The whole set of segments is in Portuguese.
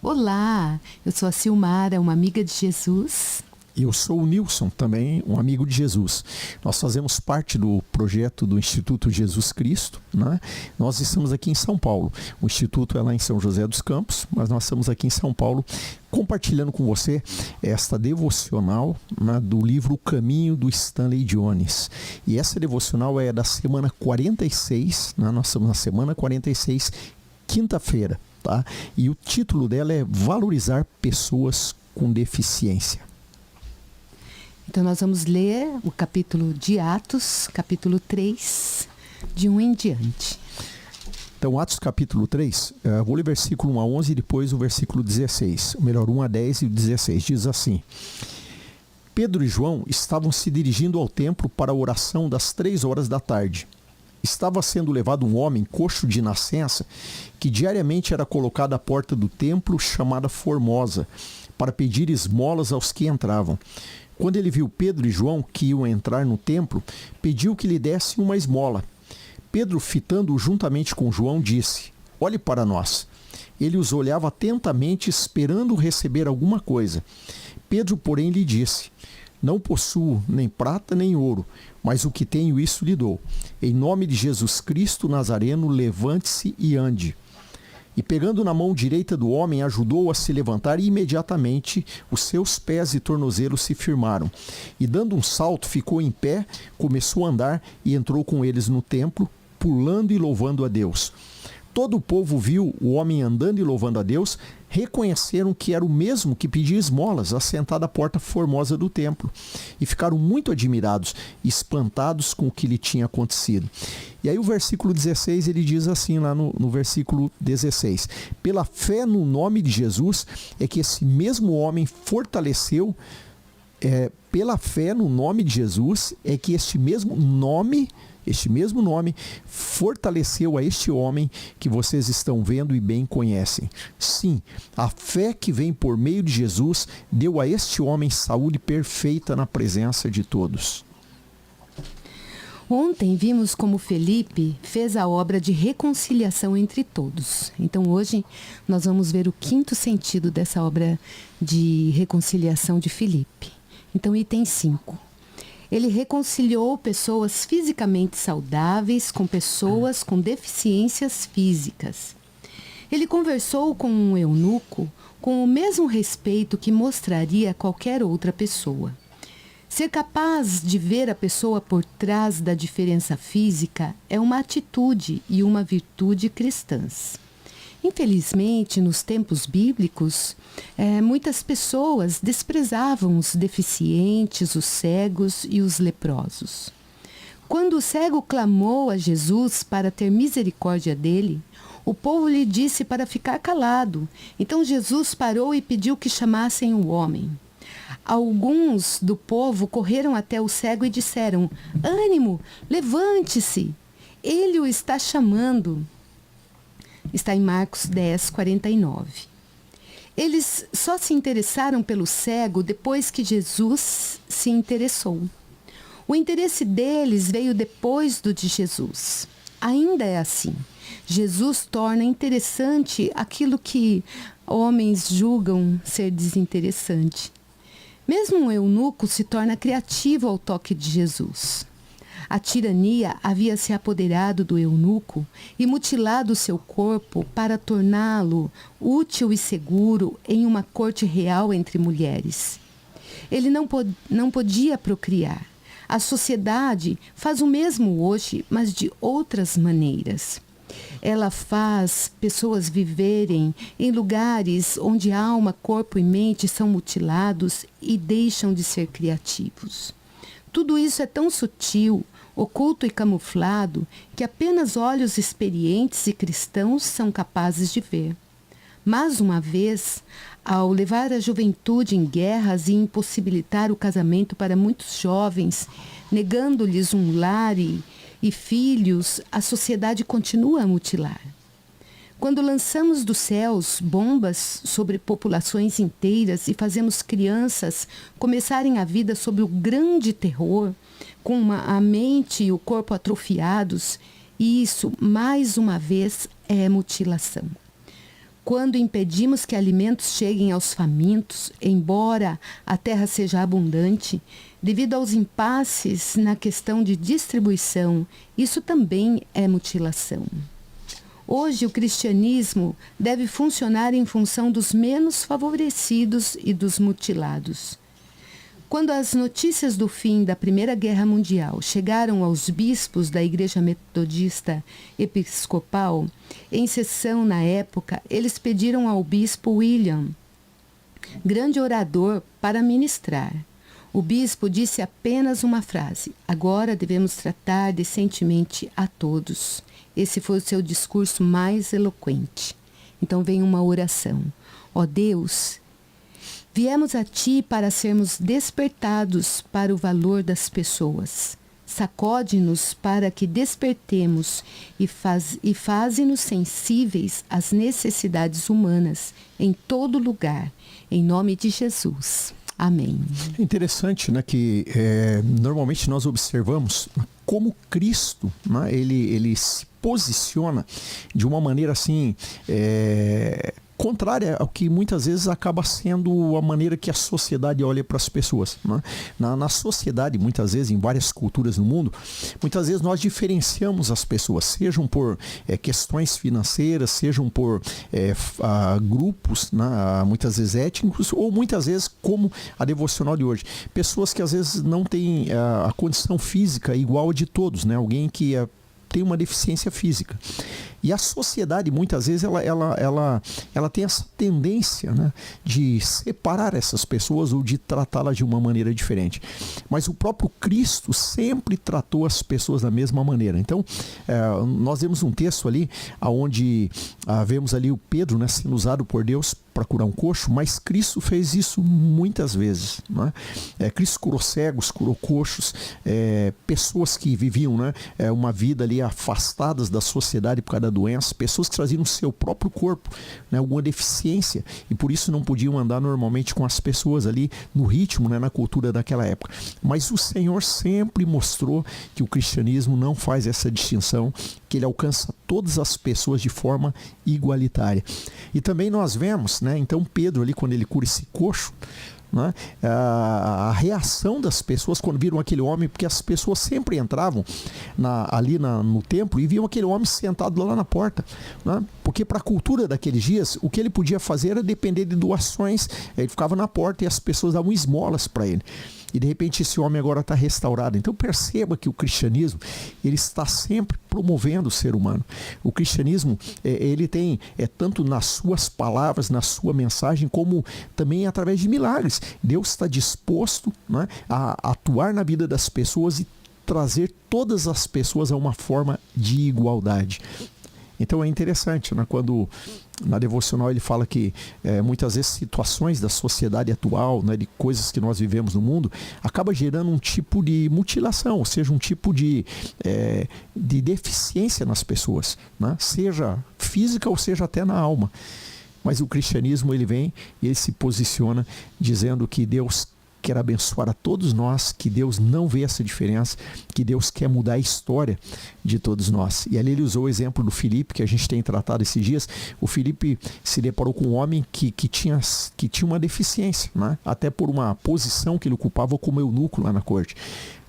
Olá, eu sou a Silmara, uma amiga de Jesus. Eu sou o Nilson, também um amigo de Jesus. Nós fazemos parte do projeto do Instituto Jesus Cristo, né? Nós estamos aqui em São Paulo. O Instituto é lá em São José dos Campos, mas nós estamos aqui em São Paulo compartilhando com você esta devocional, né, do livro O Caminho do Stanley Jones. E essa devocional é da semana 46, né? Nós estamos na semana 46, quinta-feira, tá? E o título dela é Valorizar Pessoas com Deficiência. Então nós vamos ler o capítulo de Atos, capítulo 3, de 1 em diante. Então, Atos capítulo 3, vou ler versículo 1 a 11 e depois o versículo 16. Ou melhor, 1 a 10 e o 16. Diz assim: Pedro e João estavam se dirigindo ao templo para a oração das 3 horas da tarde. Estava sendo levado um homem coxo de nascença, que diariamente era colocado à porta do templo, chamada Formosa, para pedir esmolas aos que entravam. Quando ele viu Pedro e João que iam entrar no templo, pediu que lhe dessem uma esmola. Pedro, fitando-o juntamente com João, disse: Olhe para nós. Ele os olhava atentamente, esperando receber alguma coisa. Pedro, porém, lhe disse: Não possuo nem prata nem ouro, mas o que tenho isso lhe dou. Em nome de Jesus Cristo Nazareno, levante-se e ande. E pegando na mão direita do homem, ajudou-o a se levantar e imediatamente os seus pés e tornozelos se firmaram. E dando um salto, ficou em pé, começou a andar e entrou com eles no templo, pulando e louvando a Deus. Todo o povo viu o homem andando e louvando a Deus, reconheceram que era o mesmo que pedia esmolas, assentado à porta formosa do templo, e ficaram muito admirados, espantados com o que lhe tinha acontecido. E aí o versículo 16, ele diz assim lá no versículo 16: Pela fé no nome de Jesus é que esse mesmo homem fortaleceu, pela fé no nome de Jesus é que este mesmo nome fortaleceu a este homem que vocês estão vendo e bem conhecem. Sim, a fé que vem por meio de Jesus deu a este homem saúde perfeita na presença de todos. Ontem vimos como Felipe fez a obra de reconciliação entre todos. Então hoje nós vamos ver o 5º sentido dessa obra de reconciliação de Felipe. Então, item 5. Ele reconciliou pessoas fisicamente saudáveis com pessoas com deficiências físicas. Ele conversou com um eunuco com o mesmo respeito que mostraria a qualquer outra pessoa. Ser capaz de ver a pessoa por trás da diferença física é uma atitude e uma virtude cristãs. Infelizmente, nos tempos bíblicos, muitas pessoas desprezavam os deficientes, os cegos e os leprosos. Quando o cego clamou a Jesus para ter misericórdia dele, o povo lhe disse para ficar calado. Então Jesus parou e pediu que chamassem o homem. Alguns do povo correram até o cego e disseram: Ânimo, levante-se, ele o está chamando. Está em Marcos 10, 49. Eles só se interessaram pelo cego depois que Jesus se interessou. O interesse deles veio depois do de Jesus. Ainda é assim. Jesus torna interessante aquilo que homens julgam ser desinteressante. Mesmo um eunuco se torna criativo ao toque de Jesus. A tirania havia se apoderado do eunuco e mutilado seu corpo para torná-lo útil e seguro em uma corte real entre mulheres. Ele não podia procriar. A sociedade faz o mesmo hoje, mas de outras maneiras. Ela faz pessoas viverem em lugares onde alma, corpo e mente são mutilados e deixam de ser criativos. Tudo isso é tão sutil, oculto e camuflado que apenas olhos experientes e cristãos são capazes de ver. Mais uma vez, ao levar a juventude em guerras e impossibilitar o casamento para muitos jovens, negando-lhes um lar e filhos, a sociedade continua a mutilar. Quando lançamos dos céus bombas sobre populações inteiras e fazemos crianças começarem a vida sob o grande terror, com a mente e o corpo atrofiados, isso, mais uma vez, é mutilação. quando impedimos que alimentos cheguem aos famintos, embora a terra seja abundante, devido aos impasses na questão de distribuição, isso também é mutilação. Hoje, o cristianismo deve funcionar em função dos menos favorecidos e dos mutilados. Quando as notícias do fim da Primeira Guerra Mundial chegaram aos bispos da Igreja Metodista Episcopal, em sessão na época, eles pediram ao bispo William, grande orador, para ministrar. O bispo disse apenas uma frase: agora devemos tratar decentemente a todos. Esse foi o seu discurso mais eloquente. Então vem uma oração. Ó Deus, viemos a Ti para sermos despertados para o valor das pessoas. Sacode-nos para que despertemos e faze-nos sensíveis às necessidades humanas em todo lugar. Em nome de Jesus. Amém. É interessante, né, que normalmente nós observamos como Cristo, né, ele se posiciona de uma maneira assim, contrária ao que muitas vezes acaba sendo a maneira que a sociedade olha para as pessoas, né? Na sociedade, muitas vezes, em várias culturas no mundo, muitas vezes nós diferenciamos as pessoas, sejam por questões financeiras, sejam por grupos, né, muitas vezes étnicos, ou muitas vezes como a devocional de hoje. Pessoas que às vezes não têm a condição física igual a de todos, né? Alguém que tem uma deficiência física. E a sociedade, muitas vezes, ela tem essa tendência, né, de separar essas pessoas ou de tratá-las de uma maneira diferente. Mas o próprio Cristo sempre tratou as pessoas da mesma maneira. Então, nós vemos um texto ali, onde vemos ali o Pedro, né, sendo usado por Deus para curar um coxo, mas Cristo fez isso muitas vezes, né? Cristo curou cegos, curou coxos, pessoas que viviam, né, uma vida ali afastadas da sociedade por causa da doença, pessoas que traziam no seu próprio corpo, né, alguma deficiência e por isso não podiam andar normalmente com as pessoas ali no ritmo, né, na cultura daquela época. Mas o Senhor sempre mostrou que o cristianismo não faz essa distinção, que ele alcança todas as pessoas de forma igualitária. E também nós vemos, né, então Pedro ali quando ele cura esse coxo, né, a reação das pessoas quando viram aquele homem, porque as pessoas sempre entravam no templo e viam aquele homem sentado lá na porta, né, porque para a cultura daqueles dias o que ele podia fazer era depender de doações. Ele ficava na porta e as pessoas davam esmolas para ele. E de repente esse homem agora está restaurado. Então perceba que o cristianismo, ele está sempre promovendo o ser humano. O cristianismo, ele tem, tanto nas suas palavras, na sua mensagem, como também através de milagres. Deus está disposto, né, a atuar na vida das pessoas e trazer todas as pessoas a uma forma de igualdade. Então é interessante, né, quando na devocional ele fala que muitas vezes situações da sociedade atual, né, de coisas que nós vivemos no mundo, acaba gerando um tipo de mutilação, ou seja, um tipo de deficiência nas pessoas, né, seja física ou seja até na alma. Mas o cristianismo, ele vem e ele se posiciona dizendo que Deus quer abençoar a todos nós, que Deus não vê essa diferença, que Deus quer mudar a história de todos nós. E ali ele usou o exemplo do Filipe, que a gente tem tratado esses dias. O Filipe se deparou com um homem que tinha uma deficiência, né? Até por uma posição que ele ocupava como eunuco lá na corte.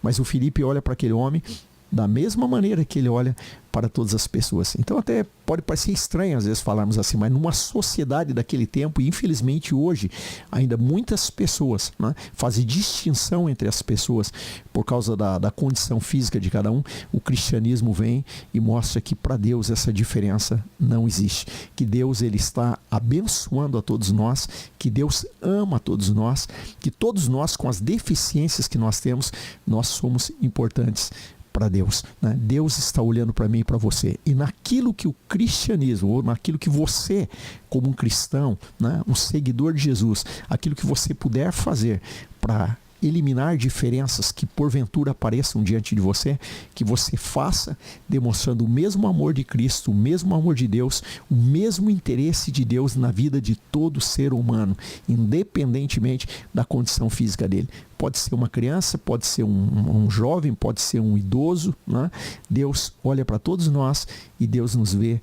Mas o Filipe olha para aquele homem da mesma maneira que ele olha para todas as pessoas. Então até pode parecer estranho às vezes falarmos assim, mas numa sociedade daquele tempo, e infelizmente hoje, ainda muitas pessoas, né, fazem distinção entre as pessoas por causa da condição física de cada um. O cristianismo vem e mostra que para Deus essa diferença não existe. Que Deus, ele está abençoando a todos nós, que Deus ama todos nós, que todos nós, com as deficiências que nós temos, nós somos importantes para Deus, né? Deus está olhando para mim e para você, e naquilo que o cristianismo, ou naquilo que você, como um cristão, né, um seguidor de Jesus, aquilo que você puder fazer para eliminar diferenças que porventura apareçam diante de você, que você faça demonstrando o mesmo amor de Cristo, o mesmo amor de Deus, o mesmo interesse de Deus na vida de todo ser humano, independentemente da condição física dele. Pode ser uma criança, pode ser um jovem, pode ser um idoso, né? Deus olha para todos nós e Deus nos vê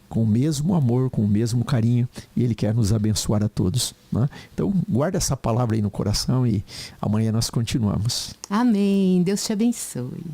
com o mesmo amor, com o mesmo carinho, e Ele quer nos abençoar a todos, né? Então, guarda essa palavra aí no coração e amanhã nós continuamos. Amém. Deus te abençoe.